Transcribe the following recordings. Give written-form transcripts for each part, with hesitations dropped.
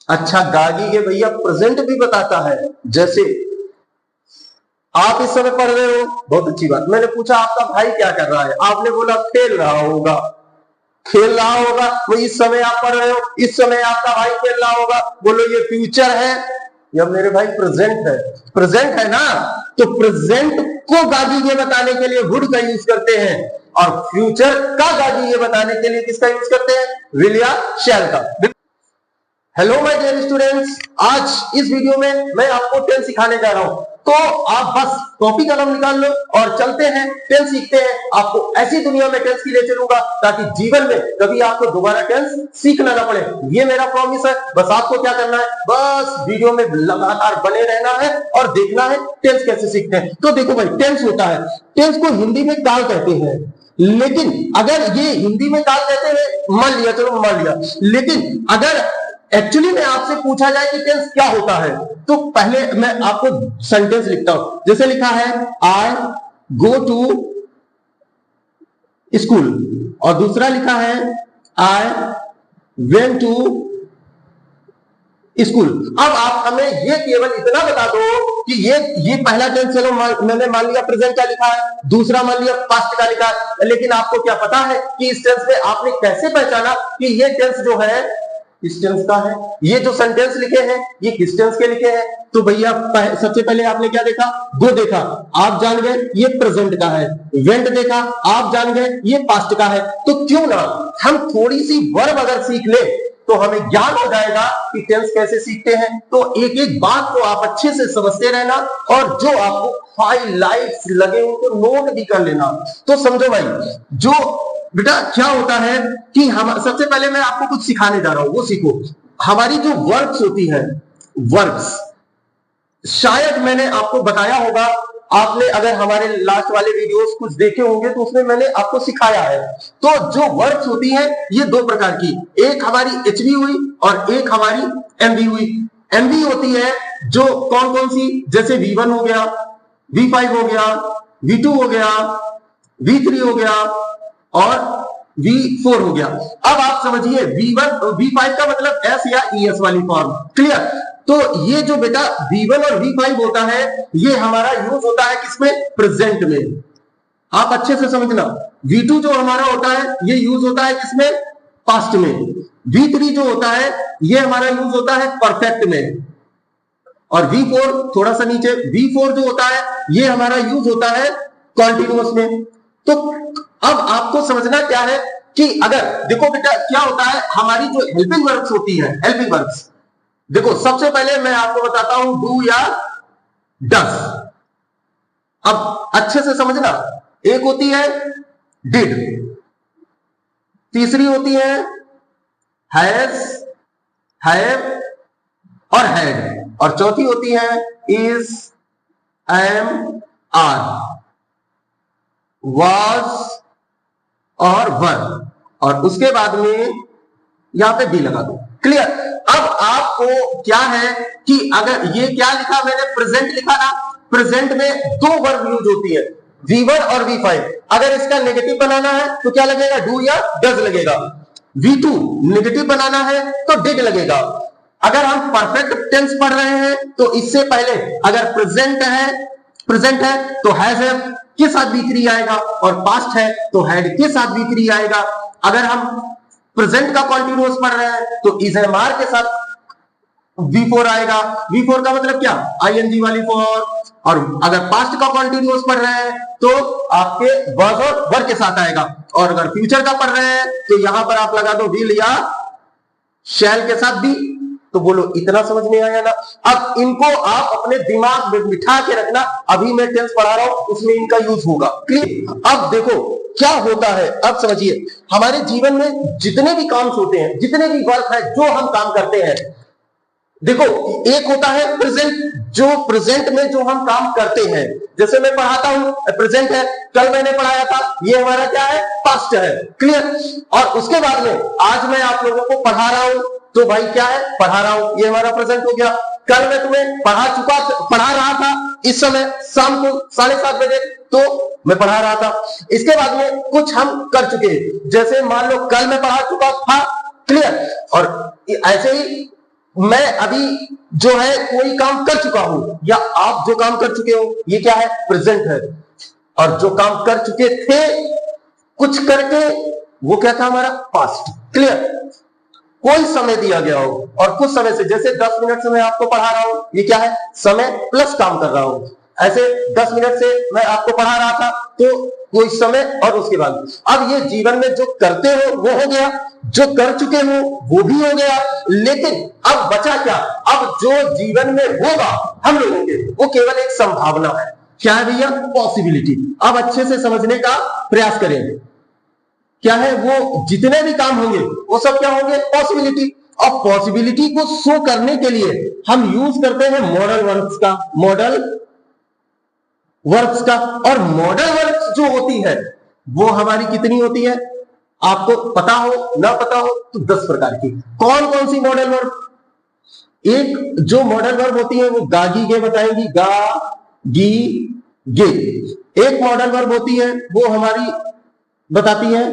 अच्छा, गागी के भैया प्रेजेंट भी बताता है। जैसे आप इस समय पढ़ रहे हो, बहुत अच्छी बात। मैंने पूछा आपका भाई क्या कर रहा है, आपने बोला खेल रहा होगा। खेल रहा होगा, वो इस समय आप पढ़ रहे हो, इस समय आपका भाई खेल रहा होगा। बोलो ये फ्यूचर है या मेरे भाई प्रेजेंट है? प्रेजेंट है ना। तो प्रेजेंट को गागी ये बताने के लिए वुड का यूज करते हैं, और फ्यूचर का गागी ये बताने के लिए किसका यूज करते हैं? विल या शैल का। हेलो माय डियर स्टूडेंट्स, आज इस वीडियो में मैं आपको टेंस सिखाने जा रहा हूं। तो आप बस कॉपी कलम निकाल लो और चलते हैं, टेंस सीखते हैं। आपको ऐसी दुनिया में टेंस की ले चलूंगा ताकि जीवन में कभी आपको दोबारा टेंस सीखना ना पड़े। ये मेरा प्रॉमिस है। बस आपको क्या करना है, बस वीडियो में लगातार बने रहना है और देखना है टेंस कैसे सीखते हैं। तो देखो भाई, टेंस होता है, टेंस को हिंदी में काल कहते हैं। लेकिन अगर ये हिंदी में काल कहते हैं, मान लिया, चलो मान लिया, लेकिन अगर एक्चुअली में आपसे पूछा जाए कि टेंस क्या होता है, तो पहले मैं आपको सेंटेंस लिखता हूं। जैसे लिखा है आई गो टू स्कूल, और दूसरा लिखा है आई वेंट टू स्कूल। अब आप हमें ये केवल इतना बता दो कि ये पहला टेंस, चलो मैंने मान लिया प्रेजेंट का लिखा है, दूसरा मान लिया पास्ट का लिखा है, लेकिन आपको क्या पता है कि इस टेंस में आपने कैसे पहचाना कि ये टेंस जो है किस टेंस का है? ये जो सेंटेंस लिखे हैं ये किस टेंस के लिखे हैं? तो भैया सबसे पहले आपने क्या देखा? गो देखा, आप जान गए ये प्रेजेंट का है। वेंट देखा, आप जान गए ये पास्ट का है। तो क्यों ना हम थोड़ी सी वर्ब अगर सीख ले तो हमें ज्ञान हो जाएगा कि टेंस कैसे सीखते हैं। तो एक एक बात को आप अच्छे से समझते रहना, और जो आपको हाईलाइट्स लगे उनको नोट भी कर लेना। तो समझो भाई, जो बेटा क्या होता है कि हम सबसे पहले मैं आपको कुछ सिखाने जा रहा हूं, वो सीखो। हमारी जो वर्ब्स होती है, वर्ब्स, शायद मैंने आपको बताया होगा, आपने अगर हमारे लास्ट वाले वीडियोस कुछ देखे होंगे तो उसमें मैंने आपको सिखाया है। तो जो वर्ब्स होती है ये दो प्रकार की, एक हमारी एचवी हुई और एक हमारी एमवी हुई। एमवी होती है जो कौन कौन सी, जैसे V1 हो गया, V5 हो गया, V2 हो गया, V3 हो गया और V4 हो गया। अब आप समझिए V1 V5 का मतलब S या ES वाली फॉर्म, क्लियर? तो ये जो बेटा V1 और V5 होता है ये हमारा यूज होता है किसमें? प्रेजेंट में। आप अच्छे से समझना। V2 जो हमारा होता है ये यूज होता है किसमें? पास्ट में। V3 जो होता है ये हमारा यूज होता है परफेक्ट में। और V4 थोड़ा सा नीचे, V4 जो होता है ये हमारा यूज होता है कॉन्टिन्यूअस में। तो अब आपको समझना क्या है कि अगर देखो बेटा क्या होता है, हमारी जो हेल्पिंग वर्ब्स होती है, हेल्पिंग वर्ब्स, देखो सबसे पहले मैं आपको बताता हूं डू या डस। अब अच्छे से समझना, एक होती है डिड, तीसरी होती है हैज, हैव और हैड, और चौथी होती है इज, एम, आर, वाज और वर, और उसके बाद में यहां पे बी लगा दो, क्लियर? अब आपको क्या है कि अगर ये क्या लिखा मैंने, प्रेजेंट लिखा ना, प्रेजेंट में दो वर्ब यूज होती है, V1 और V5। अगर इसका नेगेटिव बनाना है तो क्या लगेगा? डू या डज लगेगा। V2 नेगेटिव बनाना है तो डिड लगेगा। अगर हम परफेक्ट टेंस पढ़ रहे हैं तो इससे पहले अगर प्रेजेंट है तो हैज है के साथ V3 आएगा, और पास्ट है तो हैड के साथ V3 आएगा। अगर हम प्रेजेंट का कॉन्टिन्यूअस पढ़ रहे हैं तो इज एम आर के साथ V4 आएगा। V4 का मतलब क्या? ING वाली फॉर्म। और अगर पास्ट का कॉन्टिन्यूअस पढ़ रहे हैं तो आपके वर्ब और वर्ब के साथ आएगा। और अगर फ्यूचर का पढ़ रहे हैं तो यहां पर आप लगा दो विल या शैल के साथ भी। तो बोलो इतना समझ में आया ना? अब इनको आप अपने दिमाग में बिठा के रखना, अभी मैं टेंस पढ़ा रहा हूं उसमें इनका यूज होगा, क्लियर? अब देखो क्या होता है, अब समझिए, हमारे जीवन में जितने भी काम होते हैं, जितने भी वर्क है, जो हम काम करते हैं, देखो एक होता है प्रेजेंट, जो प्रेजेंट में जो हम काम करते हैं, जैसे मैं पढ़ाता हूं प्रेजेंट है, कल मैंने पढ़ाया था, ये हमारा क्या है? पास्ट है, क्लियर? और उसके बाद में आज मैं आप लोगों को पढ़ा रहा हूं तो भाई क्या है? पढ़ा रहा हूं, ये हमारा प्रेजेंट हो गया। कल मैं तुम्हें पढ़ा रहा था, इस समय शाम को 7:30 बजे तो मैं पढ़ा रहा था। इसके बाद में कुछ हम कर चुके हैं, जैसे मान लो कल मैं पढ़ा चुका था, क्लियर? और ऐसे ही मैं अभी जो है कोई काम कर चुका हूं या आप जो काम कर चुके हो, ये क्या है? प्रेजेंट है। और जो काम कर चुके थे कुछ करके, वो क्या था? हमारा पास्ट। क्लियर? कोई समय दिया गया हो और कुछ समय से, जैसे 10 मिनट से मैं आपको पढ़ा रहा हूं, ये क्या है? समय प्लस काम कर रहा हूं। ऐसे 10 मिनट से मैं आपको पढ़ा रहा था, तो कोई समय और उसके बाद। अब ये जीवन में जो करते हो वो हो गया, जो कर चुके हो वो भी हो गया, लेकिन अब बचा क्या? अब जो जीवन में होगा हम लोगों के, वो केवल एक संभावना है। क्या है भैया? पॉसिबिलिटी। अब अच्छे से समझने का प्रयास करेंगे। क्या है? वो जितने भी काम होंगे वो सब क्या होंगे? पॉसिबिलिटी। और पॉसिबिलिटी को शो करने के लिए हम यूज करते हैं मॉडल वर्ब्स का। मॉडल वर्ब्स का। और मॉडल वर्ब्स जो होती है वो हमारी कितनी होती है? आपको पता हो ना पता हो तो 10 प्रकार की। कौन कौन सी मॉडल वर्ब? एक जो मॉडल वर्ब होती है वो गा गी गे बताएंगी, गा गी गे। एक मॉडल वर्ब होती है वो हमारी बताती है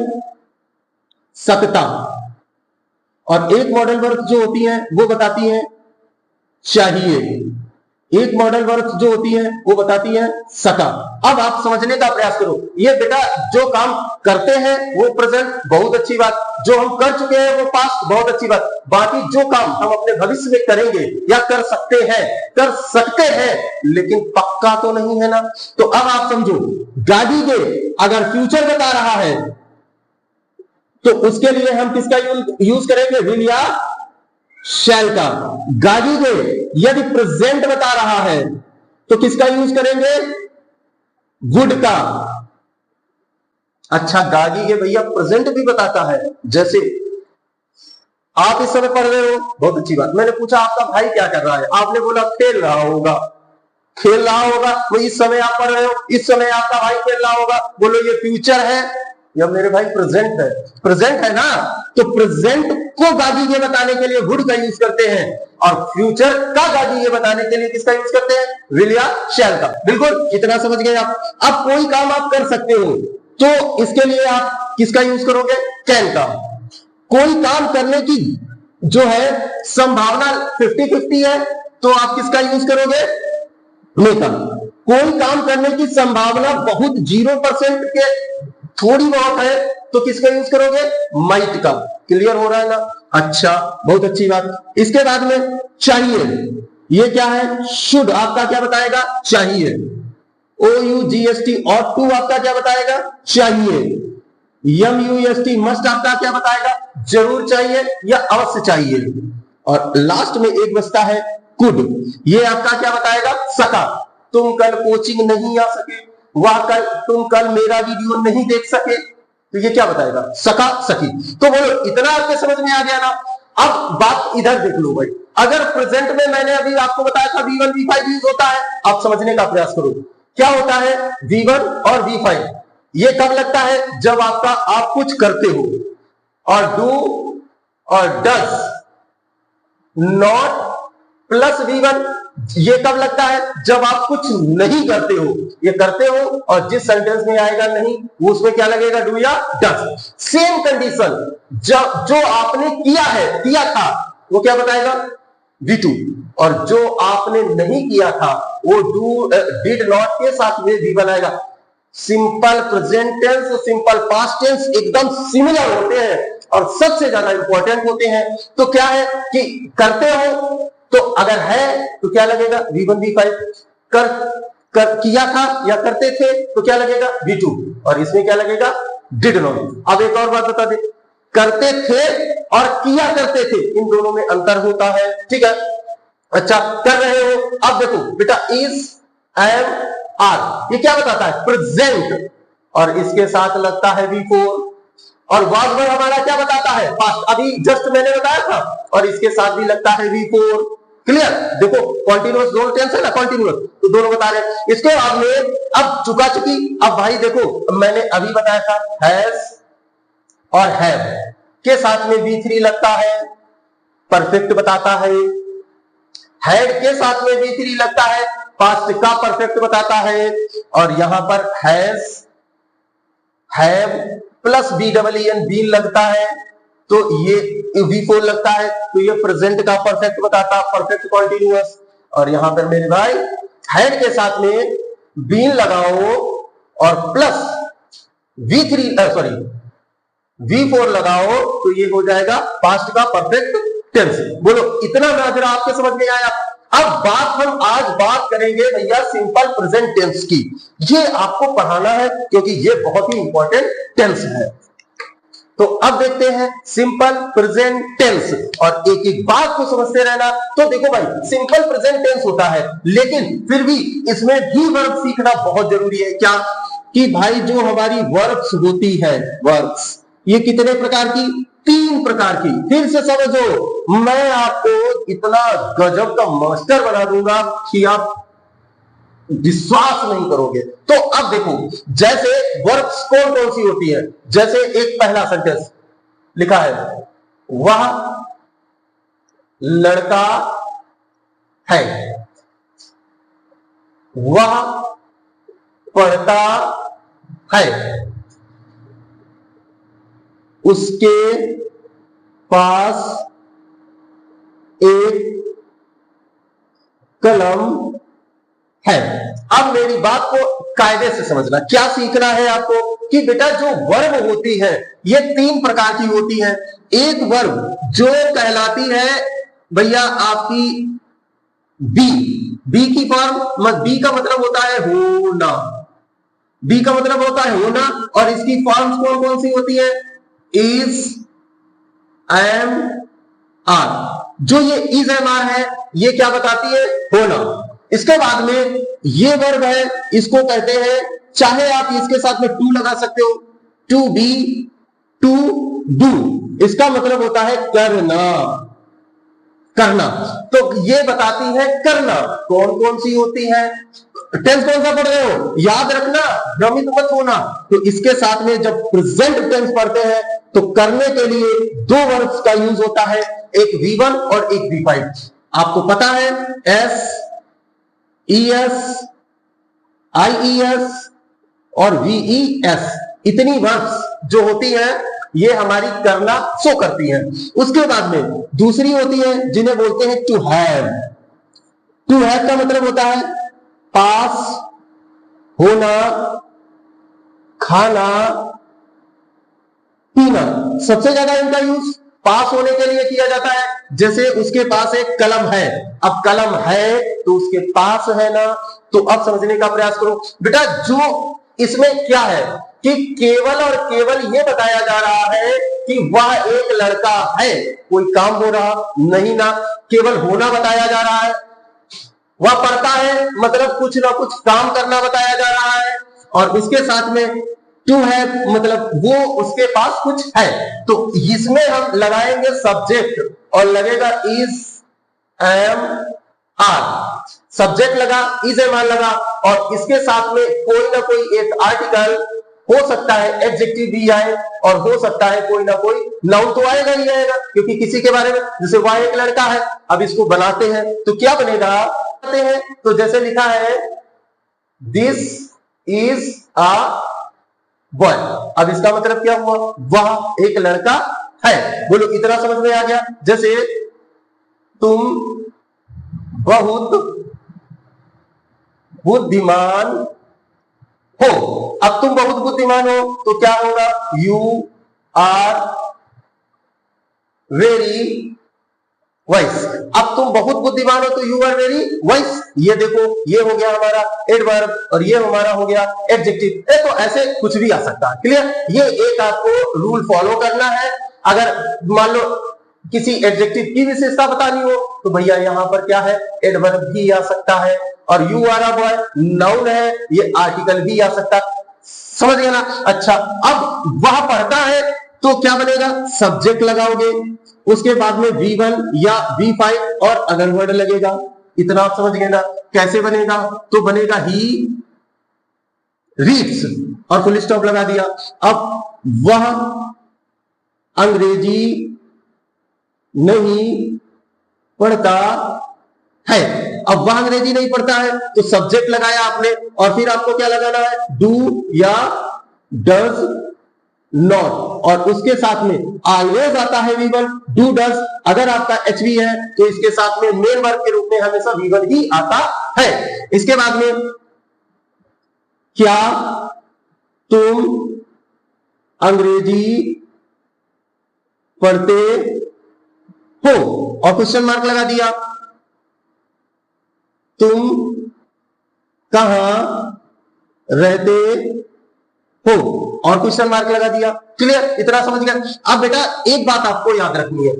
सकता, और एक मॉडल वर्ब जो होती है वो बताती है चाहिए। एक मॉडल वर्ब जो होती है वो बताती है सका। अब आप समझने का प्रयास करो। ये बेटा जो काम करते हैं वो प्रेजेंट, बहुत अच्छी बात। जो हम कर चुके हैं वो पास्ट, बहुत अच्छी बात। बाकी जो काम हम अपने भविष्य में करेंगे या कर सकते हैं, लेकिन पक्का तो नहीं है ना। तो अब आप समझो, गाड़ी के अगर फ्यूचर बता रहा है तो उसके लिए हम किसका यूज करेंगे? विल या शैल का। गाड़ी के यदि प्रेजेंट बता रहा है तो किसका यूज करेंगे? वुड का। अच्छा, गाड़ी के भैया प्रेजेंट भी बताता है। जैसे आप इस समय पढ़ रहे हो, बहुत अच्छी बात। मैंने पूछा आपका भाई क्या कर रहा है? आपने बोला खेल रहा होगा। वो इस समय आप पढ़ रहे हो, इस समय आपका भाई खेल रहा होगा। बोलो ये फ्यूचर है या मेरे भाई प्रेजेंट है ना। तो प्रेजेंट को गाजी ये बताने के लिए वुड का यूज करते हैं, और फ्यूचर का गाजी ये बताने के लिए किसका यूज करते हैं? विल या शैल का। बिल्कुल, इतना समझ गए आप। अब कोई काम आप कर सकते हो तो इसके लिए आप किसका यूज करोगे? कैन का। कोई काम करने की जो है संभावना 50-50 है तो आप किसका यूज करोगे? मे का। कोई काम करने की संभावना बहुत 0% के थोड़ी बहुत है तो किसका यूज करोगे? माइट का। क्लियर हो रहा है ना? अच्छा, बहुत अच्छी बात। इसके बाद में चाहिए, ये क्या है? शुड आपका क्या बताएगा? चाहिए। OUGST और टू आपका क्या बताएगा? चाहिए। MUST मस्ट आपका क्या बताएगा? जरूर चाहिए या अवश्य चाहिए। और लास्ट में एक बचता है कुड, ये आपका क्या बताएगा? सका। तुम कल कोचिंग नहीं आ सके, तुम कल मेरा वीडियो नहीं देख सके, तो ये क्या बताएगा? सका, सकी। तो बोलो, इतना आपके समझ में आ गया ना। अब बात इधर देख लो भाई। अगर प्रेजेंट में मैंने अभी आपको बताया था V1 V5 यूज होता है, आप समझने का प्रयास करो क्या होता है V1 और V5। ये कब लगता है? जब आप कुछ करते हो। और डू और डज नॉट प्लस V1, ये कब लगता है? जब आप कुछ नहीं करते हो। ये करते हो और जिस सेंटेंस में आएगा नहीं, वो उसमें क्या लगेगा? डू या डज। सेम कंडीशन, जो आपने किया था वो क्या बताएगा? V2। और जो आपने नहीं किया था वो डिड नॉट के साथ में V1 आएगा। सिंपल प्रेजेंट टेंस और सिंपल पास्ट टेंस एकदम सिमिलर होते हैं और सबसे ज्यादा इंपॉर्टेंट होते हैं। तो क्या है कि करते हो तो अगर है तो क्या लगेगा? V1 V5। किया था या करते थे तो क्या लगेगा? V2। और इसमें क्या लगेगा? Did not. अब एक और बात बता दे, करते थे और किया करते थे, इन दोनों में अंतर होता है। ठीक है, अच्छा, कर रहे हो। अब देखो बेटा, इज, एम, आर, ये क्या बताता है? प्रेजेंट। और इसके साथ लगता है V4। और वाज वर्ब हमारा क्या बताता है? पास्ट। अभी जस्ट मैंने बताया था। और इसके साथ भी लगता है V4। क्लियर? देखो, कॉन्टिन्यूअस दोनों टेंस है ना, कॉन्टिन्यूअस, तो दोनों बता रहे हैं। इसके बाद में अब चुका चुकी। अब भाई देखो, मैंने अभी बताया था हैज और हैव के साथ में V3 लगता है, परफेक्ट बताता है। हैड के साथ में V3 लगता है, पास्ट का परफेक्ट बताता है। और यहां पर has, have plus BEEN been लगता है, तो ये V4 लगता है, तो ये प्रेजेंट का परफेक्ट बताता, परफेक्ट कॉन्टिन्यूअस। और यहां पर मेरे भाई हैड के साथ में बीन लगाओ और प्लस V4 लगाओ, तो ये हो जाएगा पास्ट का परफेक्ट टेंस। बोलो इतना नजर आपके समझ में आया। अब हम आज बात करेंगे भैया सिंपल प्रेजेंट टेंस की। ये आपको पढ़ाना है क्योंकि ये बहुत ही इंपॉर्टेंट टेंस है। तो अब देखते हैं सिंपल प्रेजेंट टेंस, और एक एक बात को समझते रहना। तो देखो भाई सिंपल प्रेजेंट टेंस होता है, लेकिन फिर भी इसमें भी वर्ब सीखना बहुत जरूरी है। क्या कि भाई जो हमारी वर्ब्स होती है, वर्ब्स ये कितने प्रकार की? 3 प्रकार की। फिर से समझो, मैं आपको इतना गजब का मास्टर बना दूंगा कि आप विश्वास नहीं करोगे। तो अब देखो, जैसे वर्ब्स कौन कौन सी होती है। जैसे एक पहला सेंटेंस लिखा है, वह लड़का है, वह पढ़ता है, उसके पास एक कलम है। अब मेरी बात को कायदे से समझना, क्या सीखना है आपको कि बेटा जो वर्ब होती है ये 3 प्रकार की होती है। एक वर्ब जो कहलाती है भैया आपकी बी की फॉर्म, बी का मतलब होता है होना, बी का मतलब होता है होना, और इसकी फॉर्म्स कौन कौन सी होती है? Is, am, are. जो ये इज एम आर है ये क्या बताती है? होना। इसके बाद में ये वर्ब है, इसको कहते हैं, चाहे आप इसके साथ में टू लगा सकते हो, टू बी, टू डू। इसका मतलब होता है करना, करना। तो ये बताती है करना। कौन कौन सी होती है? टेंस कौन सा पढ़ रहे हो? याद रखना, भ्रमित मत होना। तो इसके साथ में जब प्रेजेंट टेंस पढ़ते हैं तो करने के लिए 2 वर्ब्स का यूज होता है, एक V1 और एक V5। आपको पता है S, ES, IES और VES, इतनी वर्ब्स जो होती हैं ये हमारी करना शो करती हैं। उसके बाद में दूसरी होती है जिन्हें बोलते हैं टू हैव। टू हैव का मतलब होता है पास, होना, खाना, पीना। सबसे ज्यादा इनका यूज पास होने के लिए किया जाता है। जैसे उसके पास एक कलम है, अब कलम है तो उसके पास है ना। तो अब समझने का प्रयास करो बेटा, जो इसमें क्या है कि केवल और केवल यह बताया जा रहा है कि वह एक लड़का है, कोई काम हो रहा नहीं ना, केवल होना बताया जा रहा है। वह पढ़ता है मतलब कुछ ना कुछ काम करना बताया जा रहा है, और उसके साथ में टू है मतलब वो उसके पास कुछ है। तो इसमें हम लगाएंगे सब्जेक्ट और लगेगा इज, एम, आर। सब्जेक्ट लगा, इज, एम, आर लगा, और इसके साथ में कोई ना कोई एक आर्टिकल हो सकता है, एडजेक्टिव भी आए, और हो सकता है कोई ना कोई नाउन तो आएगा ही आएगा, क्योंकि किसी के बारे में, जैसे वह एक लड़का है, अब इसको बनाते हैं तो क्या बनेगा? हैं तो जैसे लिखा है दिस इज अ बॉय। अब इसका मतलब क्या हुआ? वह एक लड़का है। बोलो इतना समझ में आ गया? जैसे तुम बहुत बुद्धिमान हो। अब तुम बहुत बुद्धिमान हो तो क्या होगा? You are very wise. अब तुम बहुत बुद्धिमान हो तो यू आर वेरी वाइस। ये देखो, ये हो गया हमारा एडवर्ब और ये हमारा हो गया एडजेक्टिव। तो ऐसे कुछ भी आ सकता है। क्लियर? ये एक आपको रूल फॉलो करना है। अगर मान लो किसी एडजेक्टिव की विशेषता बतानी हो तो भैया यहां पर क्या है? एडवर्ब भी आ सकता है, और you are a boy noun है, ये आर्टिकल भी आ सकता है। समझ गया ना? अच्छा, अब वह पढ़ता है तो क्या बनेगा? सब्जेक्ट लगाओगे, उसके बाद में V1 या V5 और अगर वर्ड लगेगा। इतना आप समझ गए ना? कैसे बनेगा? तो बनेगा ही रीड्स और फुल स्टॉप लगा दिया। अब वह अंग्रेजी नहीं पढ़ता है। अब वह अंग्रेजी नहीं पढ़ता है तो सब्जेक्ट लगाया आपने, और फिर आपको क्या लगाना है? डू या डज नॉट, और उसके साथ में ऑलवेज आता है V1, डू डज। अगर आपका HV है तो इसके साथ में मेन वर्ब के रूप में हमेशा V1 ही आता है। इसके बाद में क्या तुम अंग्रेजी पढ़ते हो, और क्वेश्चन मार्क लगा दिया। तुम कहां रहते हो, और क्वेश्चन मार्क लगा दिया। क्लियर, इतना समझ गया। अब बेटा एक बात आपको याद रखनी है,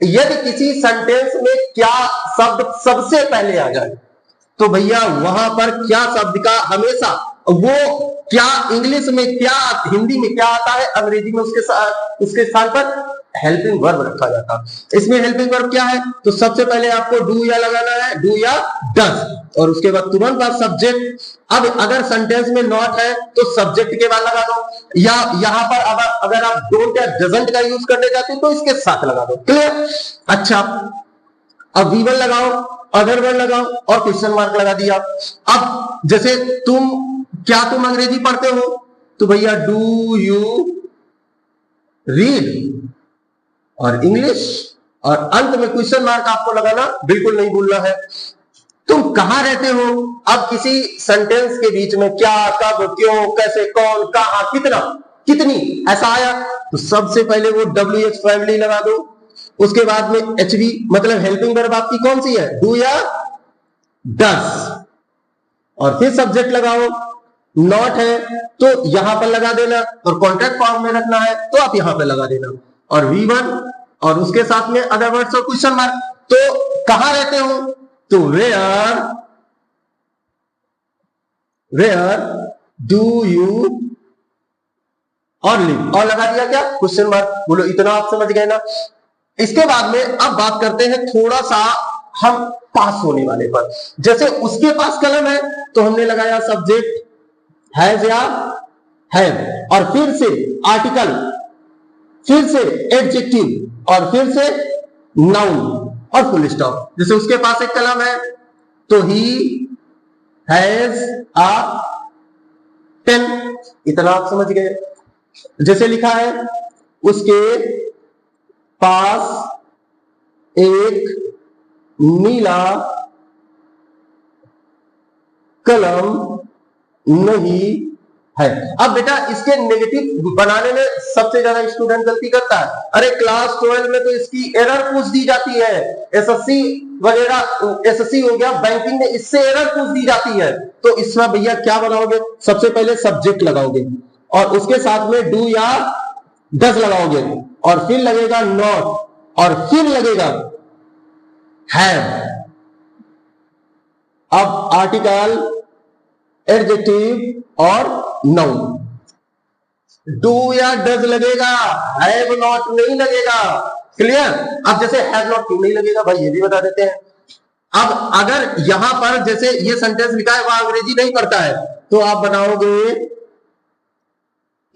यदि किसी सेंटेंस में क्या शब्द सबसे पहले आ जाए तो भैया वहां पर क्या शब्द का हमेशा वो क्या इंग्लिश में क्या हिंदी में क्या आता है, अंग्रेजी में उसके स्थान पर हेल्पिंग वर्ब रखा जाता है। इसमें हेल्पिंग वर्ब क्या है, तो सबसे पहले आपको डू या लगाना है, डू या डज, और उसके बाद तुरंत बाद सब्जेक्ट। अब अगर सेंटेंस में नॉट है तो सब्जेक्ट के बाद लगा दो, या यहां पर अगर आप डोंट या डजंट का यूज करने जाते हो तो इसके साथ लगा दो। क्लियर। अच्छा, अब V1 लगाओ, अदर वर्ड लगाओ, और क्वेश्चन मार्क लगा दिया। अब जैसे क्या तुम अंग्रेजी पढ़ते हो, तो भैया डू यू रीड, और इंग्लिश, और अंत में क्वेश्चन मार्क आपको लगाना बिल्कुल नहीं भूलना है। तुम कहां रहते हो, अब किसी सेंटेंस के बीच में क्या, कब, क्यों, कैसे, कौन, कहां, कितना, कितनी ऐसा आया तो सबसे पहले वो WH फैमिली लगा दो। उसके बाद में HV मतलब हेल्पिंग वर्ब आपकी कौन सी है, डू या डज, और फिर सब्जेक्ट लगाओ। नॉट है तो यहां पर लगा देना, और कॉन्ट्रैक्ट फॉर्म में रखना है तो आप यहां पर लगा देना, और V1 और उसके साथ में अदर वर्ड्स और क्वेश्चन मार्क। तो कहां रहते हो, तो वेयर डू यू और लिव, और लगा दिया क्या, क्वेश्चन मार्क। बोलो इतना आप समझ गए ना। इसके बाद में अब बात करते हैं थोड़ा सा हम पास होने वाले पर। जैसे उसके पास कलम है तो हमने लगाया सब्जेक्ट हैज या हैव, और फिर से आर्टिकल, फिर से एडजेक्टिव, और फिर से नाउन, और फुल स्टॉप। जैसे उसके पास एक कलम है तो ही हैज अ पेन, इतना आप समझ गए। जैसे लिखा है उसके पास एक नीला कलम नहीं है। अब बेटा इसके नेगेटिव बनाने में सबसे ज्यादा स्टूडेंट गलती करता है। अरे क्लास 12 में तो इसकी एरर पूछ दी जाती है, एसएससी वगैरह, एसएससी हो गया, बैंकिंग में इससे एरर पूछ दी जाती है। तो इसमें भैया क्या बनाओगे, सबसे पहले सब्जेक्ट लगाओगे, और उसके साथ में डू या डज लगाओगे, और फिर लगेगा नॉट, और फिर लगेगा हैव। अब आर्टिकल, एडजेक्टिव और नाउन, डू या डज लगेगा, हैव नॉट नहीं लगेगा। क्लियर। अब जैसे हैव नॉट क्यों नहीं लगेगा भाई, ये भी बता देते हैं। अब अगर यहां पर जैसे ये सेंटेंस लिखा है वह अंग्रेजी नहीं पढ़ता है तो आप बनाओगे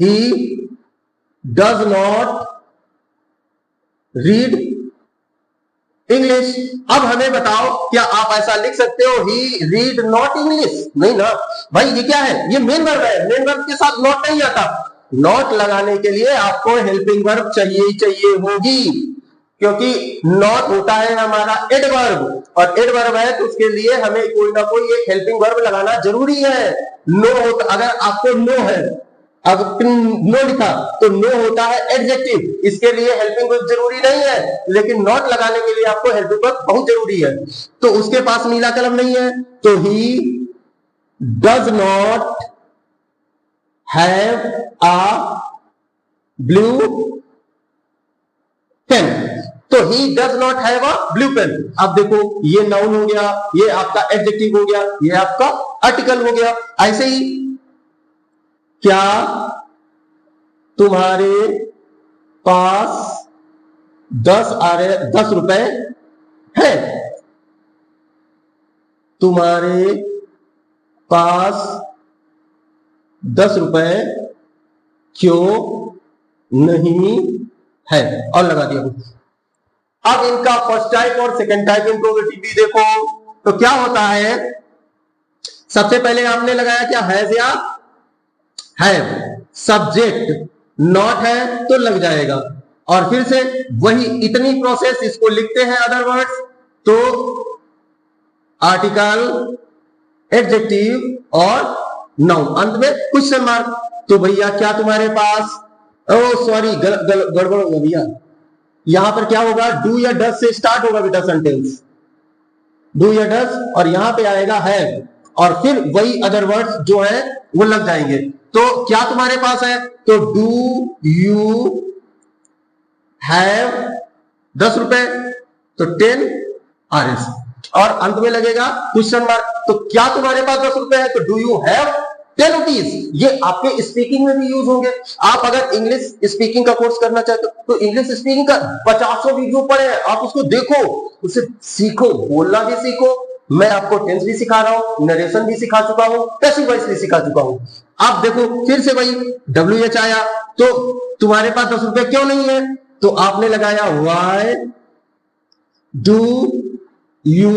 ही डज नॉट रीड इंग्लिश। अब हमें बताओ क्या आप ऐसा लिख सकते हो ही रीड नॉट इंग्लिश, नहीं ना भाई। ये क्या है, ये मेन वर्ब है, मेन वर्ब के साथ नॉट नहीं आता। नॉट लगाने के लिए आपको हेल्पिंग वर्ब चाहिए ही चाहिए होगी, क्योंकि नॉट होता है हमारा एडवर्ब, और एडवर्ब है तो उसके लिए हमें कोई ना कोई एक हेल्पिंग वर्ब लगाना जरूरी है। नो होता, अगर आपको नो है, अगर नो लिखा तो नो होता है एडजेक्टिव, इसके लिए हेल्पिंग वर्ब जरूरी नहीं है, लेकिन नॉट लगाने के लिए आपको हेल्पिंग वर्ब बहुत जरूरी है। तो उसके पास नीला कलम नहीं है तो he does not have a blue pen, तो he does not have a blue pen. अब देखो ये नाउन हो गया, ये आपका एडजेक्टिव हो गया, ये आपका आर्टिकल हो गया। ऐसे ही क्या तुम्हारे पास 10 रुपए है, तुम्हारे पास 10 रुपए क्यों नहीं है, और लगा दिया। अब इनका फर्स्ट टाइप और सेकंड टाइप इंट्रोगेटिव भी देखो तो क्या होता है। सबसे पहले आपने लगाया क्या, हैज या हैव, सब्जेक्ट, नॉट है तो लग जाएगा। और फिर से वही इतनी प्रोसेस, इसको लिखते हैं अदर वर्ड्स, तो आर्टिकल, एडजेक्टिव और नाउन, अंत में क्वेश्चन मार्क। तो भैया क्या तुम्हारे पास, ओ सॉरी गड़बड़ होगा भैया, यहां पर क्या होगा, डू या डस से स्टार्ट होगा बेटा सेंटेंस, डू या डस, और यहां पे आएगा हैव, और फिर वही अदर वर्ड्स जो है वो लग जाएंगे। तो क्या तुम्हारे पास है, तो डू यू हैव 10 रुपए, तो 10 RS, और अंत में लगेगा क्वेश्चन मार्क। तो क्या तुम्हारे पास 10 रुपए है, तो डू यू हैव 10 रुपीज। ये आपके स्पीकिंग में भी यूज होंगे। आप अगर इंग्लिश स्पीकिंग का कोर्स करना चाहते हो तो इंग्लिश स्पीकिंग का 50 वीडियो पड़े हैं, आप उसको देखो, उसे सीखो, बोलना भी सीखो। मैं आपको टेंस भी सिखा रहा हूं, नरेशन भी सिखा चुका हूं, पैसिव वॉइस भी सिखा चुका हूं। आप देखो फिर से वही WH आया, तो तुम्हारे पास 10 रुपए क्यों नहीं है, तो आपने लगाया why do you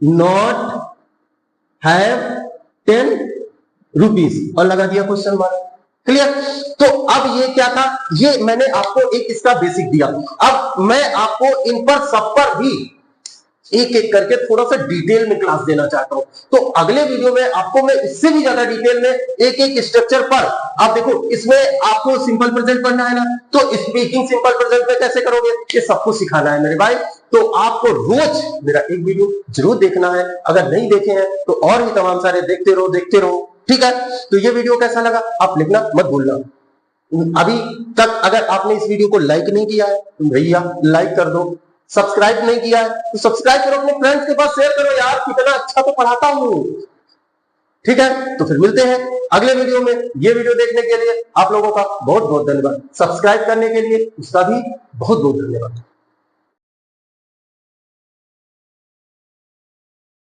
not have 10 rupees, और लगा दिया क्वेश्चन मार्क। क्लियर। तो अब ये क्या था, ये मैंने आपको एक इसका बेसिक दिया। अब मैं आपको इन पर सब पर भी एक एक करके थोड़ा सा डिटेल में क्लास देना चाहता हूं। तो अगले वीडियो में आपको मैं इससे भी ज्यादा डिटेल में एक एक स्ट्रक्चर पर, आप देखो इसमें आपको सिंपल प्रेजेंट पढ़ना है ना, तो स्पीकिंग सिंपल प्रेजेंट में कैसे करोगे, ये सबको सिखाना है मेरे भाई। तो आपको रोज मेरा एक वीडियो जरूर देखना है, अगर नहीं देखे हैं तो और भी तमाम सारे देखते रहो, ठीक है। तो ये वीडियो कैसा लगा आप लिखना मत भूलना। अभी तक अगर आपने इस वीडियो को लाइक नहीं किया है तो भैया लाइक कर दो, सब्सक्राइब नहीं किया है तो सब्सक्राइब करो, अपने फ्रेंड्स के पास शेयर करो, यार कितना अच्छा तो पढ़ाता हूं। ठीक है, तो फिर मिलते हैं अगले वीडियो में। ये वीडियो देखने के लिए आप लोगों का बहुत बहुत धन्यवाद, सब्सक्राइब करने के लिए उसका भी बहुत बहुत धन्यवाद।